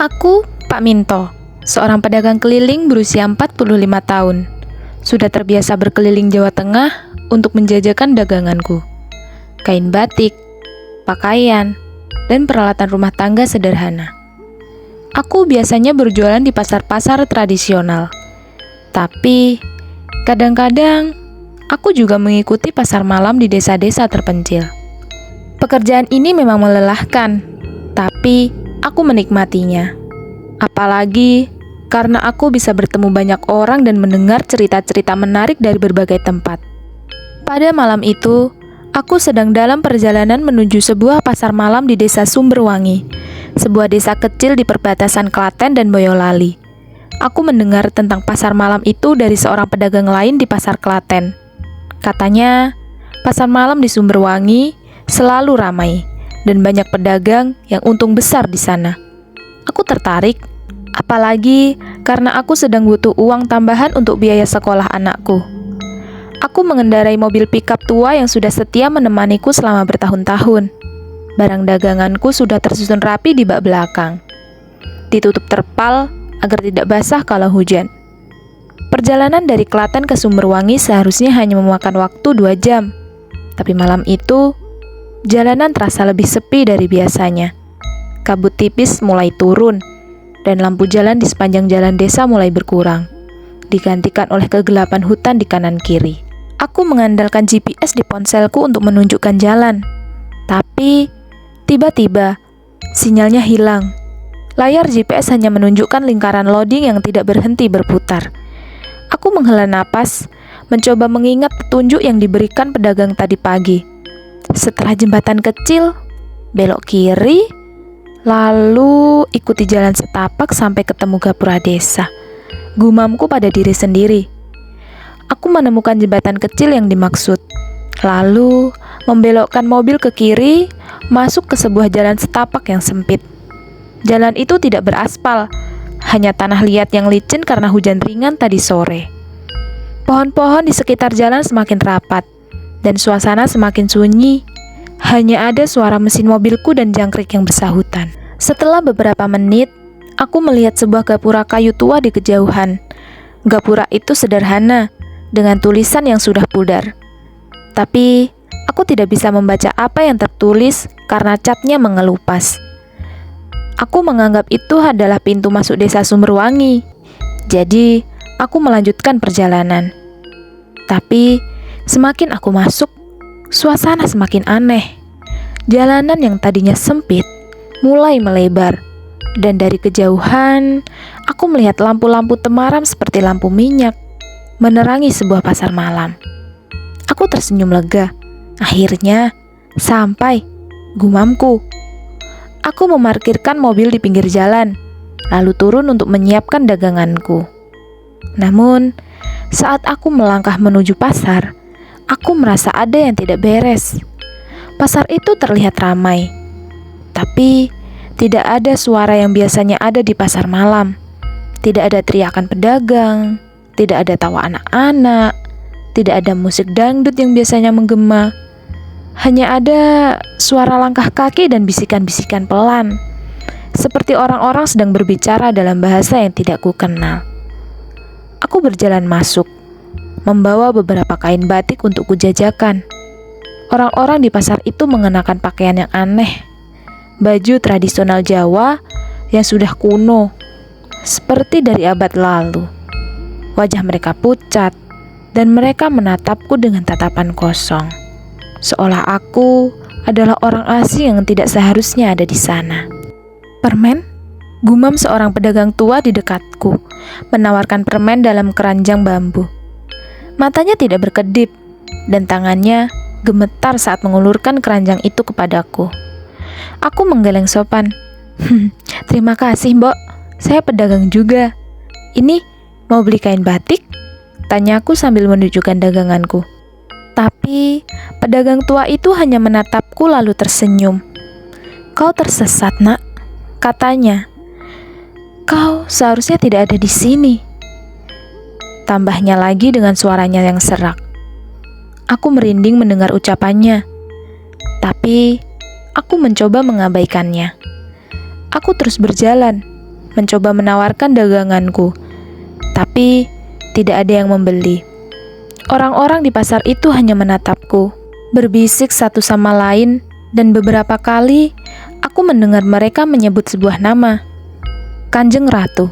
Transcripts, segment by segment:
Aku, Pak Minto, seorang pedagang keliling berusia 45 tahun. Sudah terbiasa berkeliling Jawa Tengah untuk menjajakan daganganku. Kain batik, pakaian, dan peralatan rumah tangga sederhana. Aku biasanya berjualan di pasar-pasar tradisional. Tapi, kadang-kadang aku juga mengikuti pasar malam di desa-desa terpencil. Pekerjaan ini memang melelahkan, tapi aku menikmatinya. Apalagi karena aku bisa bertemu banyak orang dan mendengar cerita-cerita menarik dari berbagai tempat. Pada malam itu, aku sedang dalam perjalanan menuju sebuah pasar malam di desa Sumberwangi, sebuah desa kecil di perbatasan Klaten dan Boyolali. Aku mendengar tentang pasar malam itu dari seorang pedagang lain di pasar Klaten. Katanya, pasar malam di Sumberwangi selalu ramai dan banyak pedagang yang untung besar di sana. Aku tertarik, apalagi karena aku sedang butuh uang tambahan untuk biaya sekolah anakku. Aku mengendarai mobil pickup tua yang sudah setia menemaniku selama bertahun-tahun. Barang daganganku sudah tersusun rapi di bak belakang, ditutup terpal agar tidak basah kalau hujan. Perjalanan dari Klaten ke Sumberwangi seharusnya hanya memakan waktu 2 jam. Tapi malam itu, jalanan terasa lebih sepi dari biasanya. Kabut tipis mulai turun, dan lampu jalan di sepanjang jalan desa mulai berkurang, digantikan oleh kegelapan hutan di kanan kiri. Aku mengandalkan GPS di ponselku untuk menunjukkan jalan. Tapi, tiba-tiba, sinyalnya hilang. Layar GPS hanya menunjukkan lingkaran loading yang tidak berhenti berputar. Aku menghela napas, mencoba mengingat petunjuk yang diberikan pedagang tadi pagi. Setelah jembatan kecil, belok kiri, lalu ikuti jalan setapak sampai ketemu gapura desa. Gumamku pada diri sendiri. Aku menemukan jembatan kecil yang dimaksud. Lalu, membelokkan mobil ke kiri, masuk ke sebuah jalan setapak yang sempit. Jalan itu tidak beraspal, hanya tanah liat yang licin karena hujan ringan tadi sore. Pohon-pohon di sekitar jalan semakin rapat, dan suasana semakin sunyi. Hanya ada suara mesin mobilku dan jangkrik yang bersahutan. Setelah beberapa menit, aku melihat sebuah gapura kayu tua di kejauhan. Gapura itu sederhana, dengan tulisan yang sudah pudar. Tapi, aku tidak bisa membaca apa yang tertulis karena catnya mengelupas. Aku menganggap itu adalah pintu masuk desa Sumberwangi. Jadi, aku melanjutkan perjalanan. Tapi, semakin aku masuk, suasana semakin aneh. Jalanan yang tadinya sempit mulai melebar, dan dari kejauhan, aku melihat lampu-lampu temaram seperti lampu minyak menerangi sebuah pasar malam. Aku tersenyum lega. Akhirnya, sampai, gumamku. Aku memarkirkan mobil di pinggir jalan, lalu turun untuk menyiapkan daganganku. Namun, saat aku melangkah menuju pasar, aku merasa ada yang tidak beres. Pasar itu terlihat ramai, tapi tidak ada suara yang biasanya ada di pasar malam. Tidak ada teriakan pedagang, tidak ada tawa anak-anak, tidak ada musik dangdut yang biasanya menggema. Hanya ada suara langkah kaki dan bisikan-bisikan pelan, seperti orang-orang sedang berbicara dalam bahasa yang tidak kukenal. Aku berjalan masuk, membawa beberapa kain batik untuk kujajakan. Orang-orang di pasar itu mengenakan pakaian yang aneh, baju tradisional Jawa yang sudah kuno, seperti dari abad lalu. Wajah mereka pucat, dan mereka menatapku dengan tatapan kosong. Seolah aku adalah orang asing yang tidak seharusnya ada di sana. Permen? Gumam seorang pedagang tua di dekatku, menawarkan permen dalam keranjang bambu. Matanya tidak berkedip, dan tangannya gemetar saat mengulurkan keranjang itu kepadaku. Aku menggeleng sopan. Terima kasih, Mbok. Saya pedagang juga. Ini mau beli kain batik? Tanyaku sambil menunjukkan daganganku. Tapi, pedagang tua itu hanya menatapku lalu tersenyum. Kau tersesat, nak, katanya. Kau seharusnya tidak ada di sini. Tambahnya lagi dengan suaranya yang serak. Aku merinding mendengar ucapannya. Tapi, aku mencoba mengabaikannya. Aku terus berjalan, mencoba menawarkan daganganku, tapi tidak ada yang membeli. Orang-orang di pasar itu hanya menatapku, berbisik satu sama lain, dan beberapa kali aku mendengar mereka menyebut sebuah nama, Kanjeng Ratu.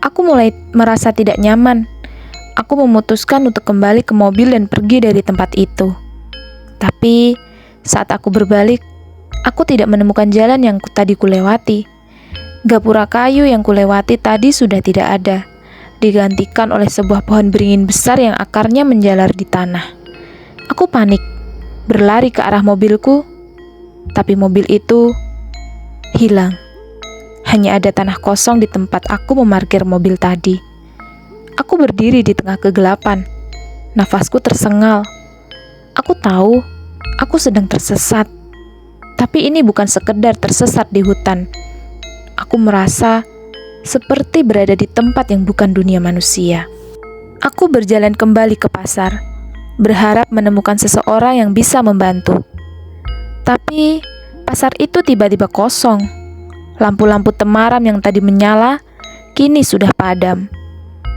Aku mulai merasa tidak nyaman. Aku memutuskan untuk kembali ke mobil dan pergi dari tempat itu. Tapi saat aku berbalik, aku tidak menemukan jalan yang tadi kulewati. Gapura kayu yang kulewati tadi sudah tidak ada, digantikan oleh sebuah pohon beringin besar yang akarnya menjalar di tanah. Aku panik, berlari ke arah mobilku, tapi mobil itu hilang. Hanya ada tanah kosong di tempat aku memarkir mobil tadi. Aku berdiri di tengah kegelapan. Nafasku tersengal. Aku tahu, aku sedang tersesat. Tapi ini bukan sekedar tersesat di hutan. Aku merasa seperti berada di tempat yang bukan dunia manusia. Aku berjalan kembali ke pasar, berharap menemukan seseorang yang bisa membantu. Tapi pasar itu tiba-tiba kosong. Lampu-lampu temaram yang tadi menyala, kini sudah padam.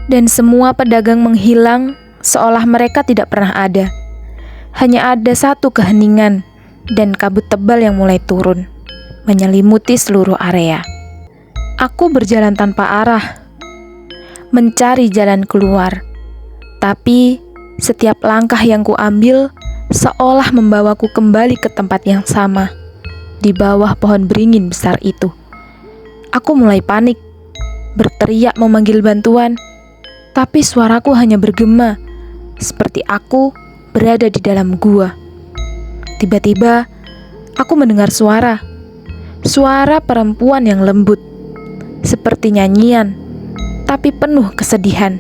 Dan semua pedagang menghilang, seolah mereka tidak pernah ada. Hanya ada satu keheningan, dan kabut tebal yang mulai turun, menyelimuti seluruh area. Aku berjalan tanpa arah, mencari jalan keluar. Tapi, setiap langkah yang kuambil, seolah membawaku kembali ke tempat yang sama, di bawah pohon beringin besar itu. Aku mulai panik, berteriak memanggil bantuan, tapi suaraku hanya bergema, seperti aku berada di dalam gua. Tiba-tiba, aku mendengar suara perempuan yang lembut, seperti nyanyian, tapi penuh kesedihan.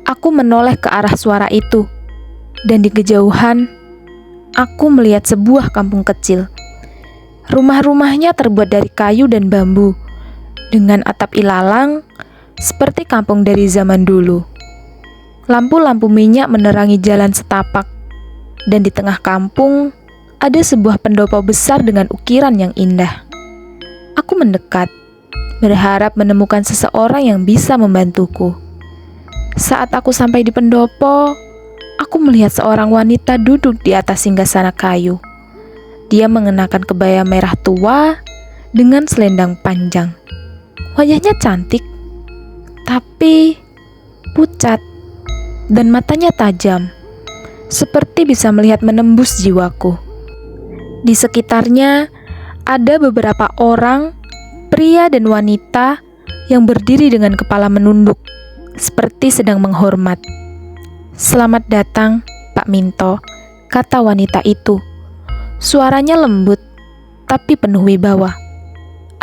Aku menoleh ke arah suara itu, dan di kejauhan, aku melihat sebuah kampung kecil. Rumah-rumahnya terbuat dari kayu dan bambu, dengan atap ilalang seperti kampung dari zaman dulu. Lampu-lampu minyak menerangi jalan setapak, dan di tengah kampung ada sebuah pendopo besar dengan ukiran yang indah. Aku mendekat, berharap menemukan seseorang yang bisa membantuku. Saat aku sampai di pendopo, aku melihat seorang wanita duduk di atas singgasana kayu. Dia mengenakan kebaya merah tua dengan selendang panjang. Wajahnya cantik, tapi pucat, dan matanya tajam, seperti bisa melihat menembus jiwaku. Di sekitarnya ada beberapa orang, pria dan wanita, yang berdiri dengan kepala menunduk, seperti sedang menghormat. "Selamat datang, Pak Minto," kata wanita itu. Suaranya lembut, tapi penuh wibawa.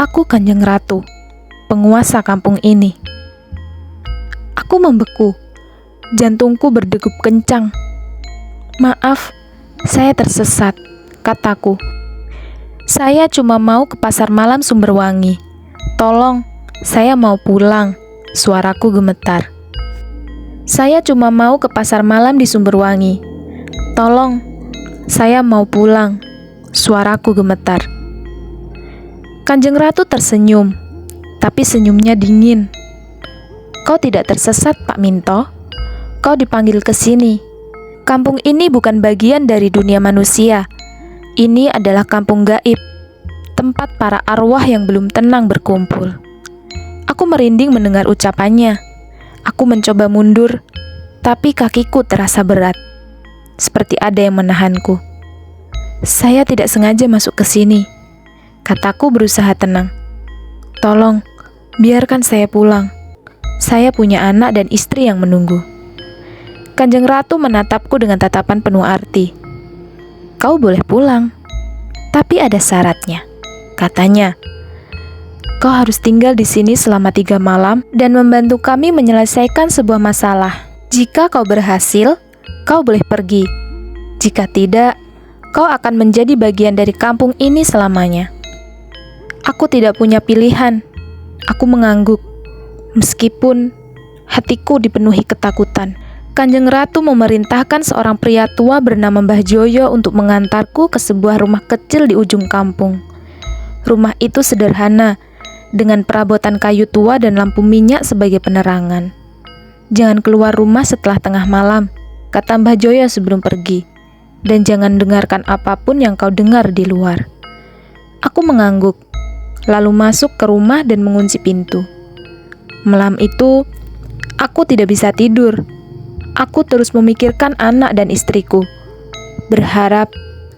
"Aku Kanjeng Ratu, penguasa kampung ini." Aku membeku, jantungku berdegup kencang. "Maaf, saya tersesat," kataku. "Saya cuma mau ke pasar malam Sumberwangi. Tolong, saya mau pulang," suaraku gemetar. "Saya cuma mau ke pasar malam di Sumberwangi. Tolong, saya mau pulang," suaraku gemetar. Kanjeng Ratu tersenyum, tapi senyumnya dingin. "Kau tidak tersesat, Pak Minto. Kau dipanggil ke sini. Kampung ini bukan bagian dari dunia manusia. Ini adalah kampung gaib, tempat para arwah yang belum tenang berkumpul." Aku merinding mendengar ucapannya. Aku mencoba mundur, tapi kakiku terasa berat, seperti ada yang menahanku. "Saya tidak sengaja masuk ke sini," kataku berusaha tenang. "Tolong, biarkan saya pulang. Saya punya anak dan istri yang menunggu." Kanjeng Ratu menatapku dengan tatapan penuh arti. "Kau boleh pulang, tapi ada syaratnya," katanya. "Kau harus tinggal di sini selama 3 malam dan membantu kami menyelesaikan sebuah masalah. Jika kau berhasil, kau boleh pergi. Jika tidak, kau akan menjadi bagian dari kampung ini selamanya." Aku tidak punya pilihan. Aku mengangguk, meskipun hatiku dipenuhi ketakutan. Kanjeng Ratu memerintahkan seorang pria tua bernama Mbah Joyo untuk mengantarku ke sebuah rumah kecil di ujung kampung. Rumah itu sederhana, dengan perabotan kayu tua dan lampu minyak sebagai penerangan. "Jangan keluar rumah setelah tengah malam," kata Mbah Joyo sebelum pergi. "Dan jangan dengarkan apapun yang kau dengar di luar." Aku mengangguk, lalu masuk ke rumah dan mengunci pintu. Malam itu, aku tidak bisa tidur. Aku terus memikirkan anak dan istriku, berharap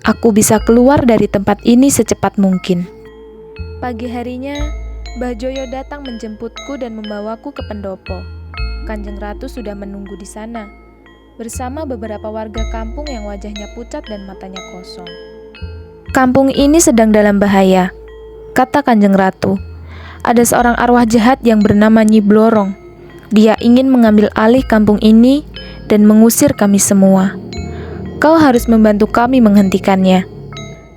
aku bisa keluar dari tempat ini secepat mungkin. Pagi harinya, Mbah Joyo datang menjemputku dan membawaku ke pendopo. Kanjeng Ratu sudah menunggu di sana, bersama beberapa warga kampung yang wajahnya pucat dan matanya kosong. "Kampung ini sedang dalam bahaya," kata Kanjeng Ratu. "Ada seorang arwah jahat yang bernama Nyi Blorong. Dia ingin mengambil alih kampung ini dan mengusir kami semua. Kau harus membantu kami menghentikannya."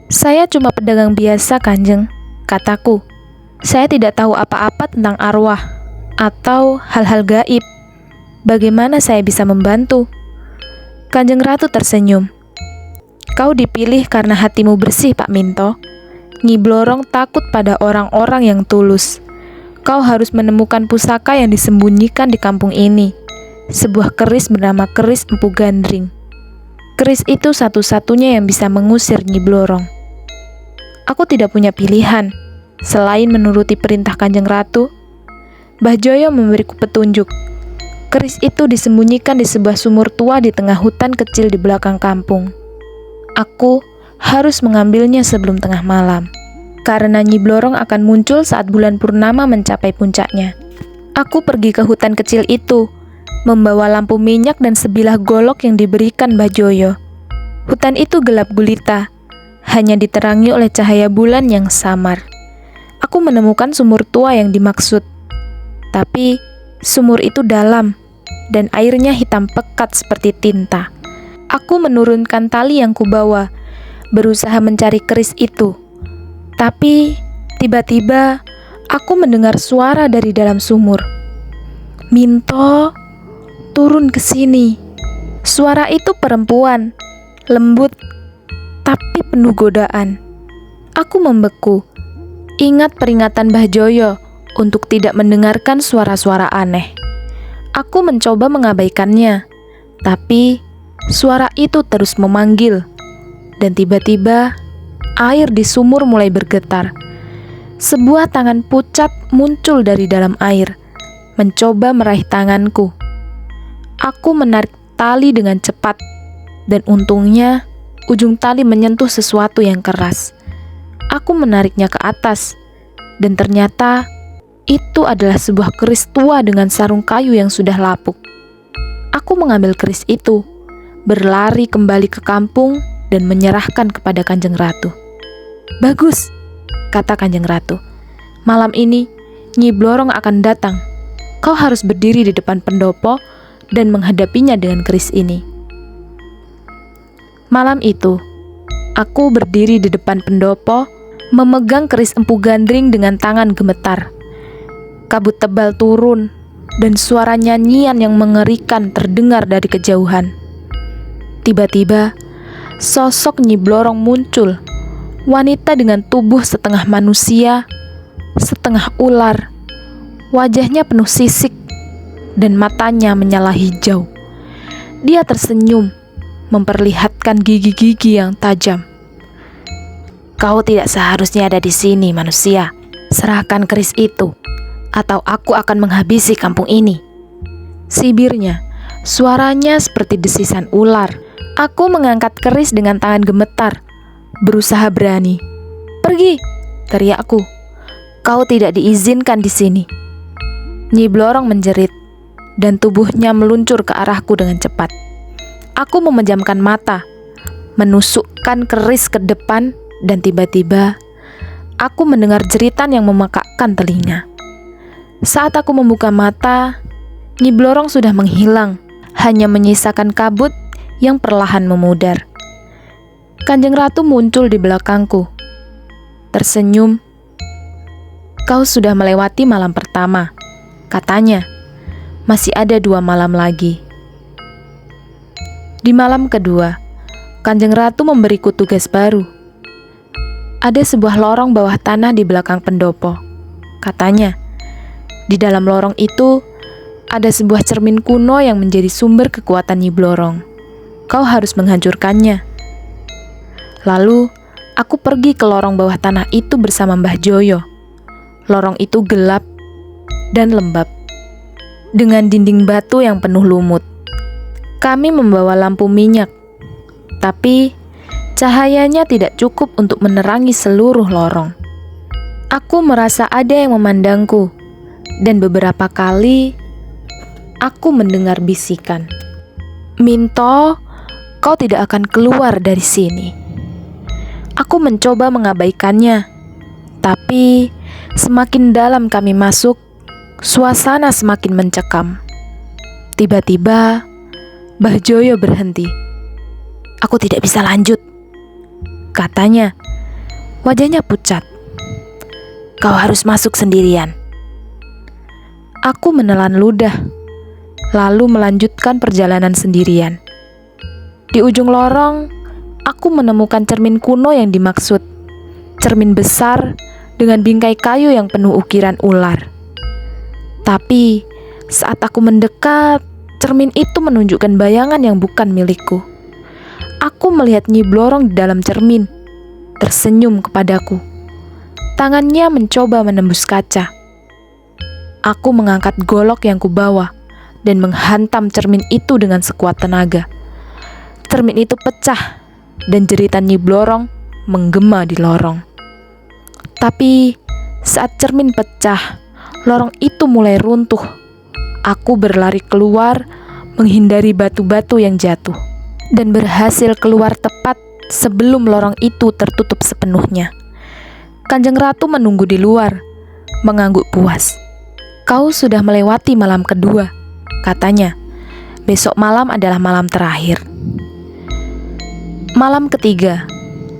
"Saya cuma pedagang biasa, Kanjeng," kataku. "Saya tidak tahu apa-apa tentang arwah atau hal-hal gaib. Bagaimana saya bisa membantu?" Kanjeng Ratu tersenyum. "Kau dipilih karena hatimu bersih, Pak Minto. Nyi Blorong takut pada orang-orang yang tulus. Kau harus menemukan pusaka yang disembunyikan di kampung ini. Sebuah keris bernama keris Empu Gandring. Keris itu satu-satunya yang bisa mengusir Nyi Blorong." Aku tidak punya pilihan selain menuruti perintah Kanjeng Ratu. Mbah Joyo memberiku petunjuk. Keris itu disembunyikan di sebuah sumur tua di tengah hutan kecil di belakang kampung. Aku harus mengambilnya sebelum tengah malam, karena Nyi Blorong akan muncul saat bulan purnama mencapai puncaknya. Aku pergi ke hutan kecil itu, membawa lampu minyak dan sebilah golok yang diberikan Mbah Joyo. Hutan itu gelap gulita, hanya diterangi oleh cahaya bulan yang samar. Aku menemukan sumur tua yang dimaksud, tapi sumur itu dalam dan airnya hitam pekat seperti tinta. Aku menurunkan tali yang kubawa, berusaha mencari keris itu. Tapi tiba-tiba aku mendengar suara dari dalam sumur. "Minto, turun ke sini." Suara itu perempuan, lembut tapi penuh godaan. Aku membeku, ingat peringatan Mbah Joyo untuk tidak mendengarkan suara-suara aneh. Aku mencoba mengabaikannya, tapi suara itu terus memanggil, dan tiba-tiba air di sumur mulai bergetar. Sebuah tangan pucat muncul dari dalam air, mencoba meraih tanganku. Aku menarik tali dengan cepat, dan untungnya ujung tali menyentuh sesuatu yang keras. Aku menariknya ke atas, dan ternyata itu adalah sebuah keris tua dengan sarung kayu yang sudah lapuk. Aku mengambil keris itu, berlari kembali ke kampung, dan menyerahkan kepada Kanjeng Ratu. "Bagus," kata Kanjeng Ratu. "Malam ini Nyi Blorong akan datang. Kau harus berdiri di depan pendopo dan menghadapinya dengan keris ini." Malam itu, aku berdiri di depan pendopo, memegang keris Empu Gandring dengan tangan gemetar. Kabut tebal turun, dan suara nyanyian yang mengerikan terdengar dari kejauhan. Tiba-tiba, sosok Nyi Blorong muncul, wanita dengan tubuh setengah manusia, setengah ular. Wajahnya penuh sisik, dan matanya menyala hijau. Dia tersenyum, memperlihatkan gigi-gigi yang tajam. "Kau tidak seharusnya ada di sini, manusia. Serahkan keris itu, atau aku akan menghabisi kampung ini," sibirnya. Suaranya seperti desisan ular. Aku mengangkat keris dengan tangan gemetar, berusaha berani. "Pergi!" teriakku. "Kau tidak diizinkan di sini." Nyi Blorong menjerit, dan tubuhnya meluncur ke arahku dengan cepat. Aku memejamkan mata, menusukkan keris ke depan, dan tiba-tiba aku mendengar jeritan yang memakakkan telinga. Saat aku membuka mata, Nyi Blorong sudah menghilang, hanya menyisakan kabut yang perlahan memudar. Kanjeng Ratu muncul di belakangku, tersenyum. "Kau sudah melewati malam pertama," katanya. "Masih ada 2 malam lagi." Di malam kedua, Kanjeng Ratu memberiku tugas baru. Ada sebuah lorong bawah tanah di belakang pendopo. katanya. Di dalam lorong itu ada sebuah cermin kuno yang menjadi sumber kekuatan Nyi Blorong. Kau harus menghancurkannya. Lalu, aku pergi ke lorong bawah tanah itu bersama Mbah Joyo. Lorong itu gelap dan lembab, dengan dinding batu yang penuh lumut. Kami membawa lampu minyak, tapi cahayanya tidak cukup untuk menerangi seluruh lorong. Aku merasa ada yang memandangku, dan beberapa kali aku mendengar bisikan, "Minto, kau tidak akan keluar dari sini." Aku mencoba mengabaikannya, tapi semakin dalam kami masuk, suasana semakin mencekam. Tiba-tiba, Mbah Joyo berhenti. "Aku tidak bisa lanjut," katanya. Wajahnya pucat. "Kau harus masuk sendirian." Aku menelan ludah, lalu melanjutkan perjalanan sendirian. Di ujung lorong, aku menemukan cermin kuno yang dimaksud. Cermin besar dengan bingkai kayu yang penuh ukiran ular. Tapi saat aku mendekat, cermin itu menunjukkan bayangan yang bukan milikku. Aku melihat Nyi Blorong di dalam cermin, tersenyum kepadaku. Tangannya mencoba menembus kaca. Aku mengangkat golok yang kubawa dan menghantam cermin itu dengan sekuat tenaga. Cermin itu pecah dan jeritan Nyi Blorong menggema di lorong. Tapi saat cermin pecah, lorong itu mulai runtuh. Aku berlari keluar, menghindari batu-batu yang jatuh, dan berhasil keluar tepat sebelum lorong itu tertutup sepenuhnya. Kanjeng Ratu menunggu di luar, mengangguk puas. "Kau sudah melewati malam kedua," katanya. "Besok malam adalah malam terakhir." Malam ketiga,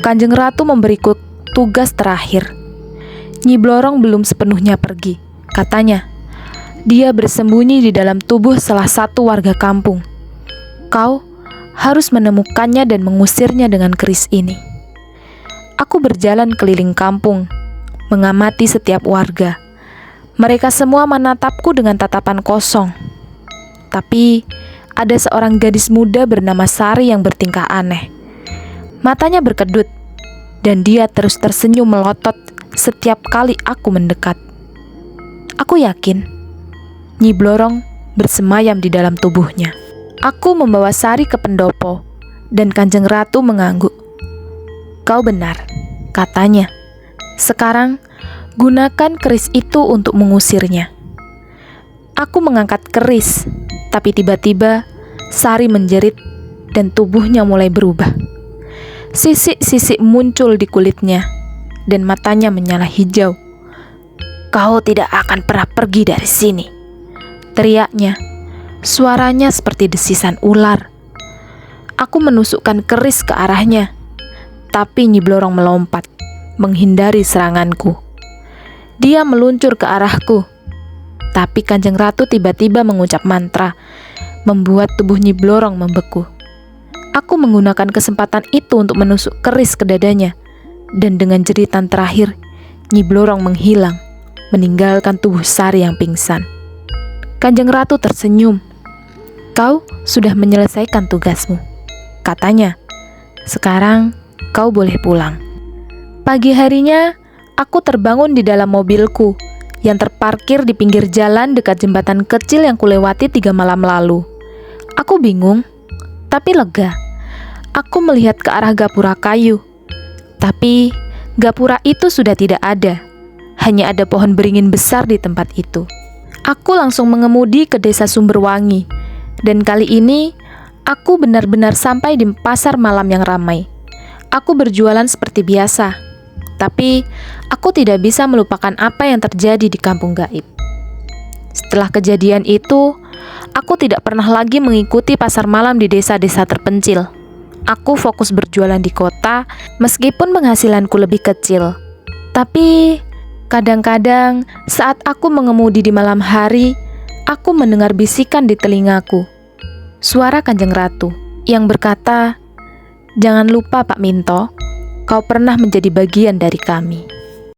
Kanjeng Ratu memberiku tugas terakhir. Nyi Blorong belum sepenuhnya pergi, katanya. Dia bersembunyi di dalam tubuh salah satu warga kampung. Kau harus menemukannya dan mengusirnya dengan keris ini. Aku berjalan keliling kampung, mengamati setiap warga. Mereka semua menatapku dengan tatapan kosong. Tapi ada seorang gadis muda bernama Sari yang bertingkah aneh. Matanya berkedut, dan dia terus tersenyum melotot setiap kali aku mendekat. Aku yakin Nyi Blorong bersemayam di dalam tubuhnya. Aku membawa Sari ke pendopo, dan Kanjeng Ratu mengangguk. "Kau benar," katanya. "Sekarang, gunakan keris itu untuk mengusirnya." Aku mengangkat keris, tapi tiba-tiba Sari menjerit dan tubuhnya mulai berubah. Sisik-sisik muncul di kulitnya, dan matanya menyala hijau. "Kau tidak akan pernah pergi dari sini," teriaknya. Suaranya seperti desisan ular. Aku menusukkan keris ke arahnya, tapi Nyi Blorong melompat, menghindari seranganku. Dia meluncur ke arahku, tapi Kanjeng Ratu tiba-tiba mengucap mantra, membuat tubuh Nyi Blorong membeku. Aku menggunakan kesempatan itu untuk menusuk keris ke dadanya, dan dengan jeritan terakhir, Nyi Blorong menghilang, meninggalkan tubuh Sari yang pingsan. Kanjeng Ratu tersenyum. "Kau sudah menyelesaikan tugasmu," katanya. "Sekarang kau boleh pulang." Pagi harinya, aku terbangun di dalam mobilku yang terparkir di pinggir jalan dekat jembatan kecil yang kulewati 3 malam lalu. Aku bingung, tapi lega. Aku melihat ke arah gapura kayu, tapi gapura itu sudah tidak ada. Hanya ada pohon beringin besar di tempat itu. Aku langsung mengemudi ke desa Sumberwangi, dan kali ini aku benar-benar sampai di pasar malam yang ramai. Aku berjualan seperti biasa, tapi aku tidak bisa melupakan apa yang terjadi di kampung gaib. Setelah kejadian itu, aku tidak pernah lagi mengikuti pasar malam di desa-desa terpencil. Aku fokus berjualan di kota, meskipun penghasilanku lebih kecil. Tapi kadang-kadang saat aku mengemudi di malam hari, aku mendengar bisikan di telingaku. Suara Kanjeng Ratu yang berkata, "Jangan lupa Pak Minto, kau pernah menjadi bagian dari kami."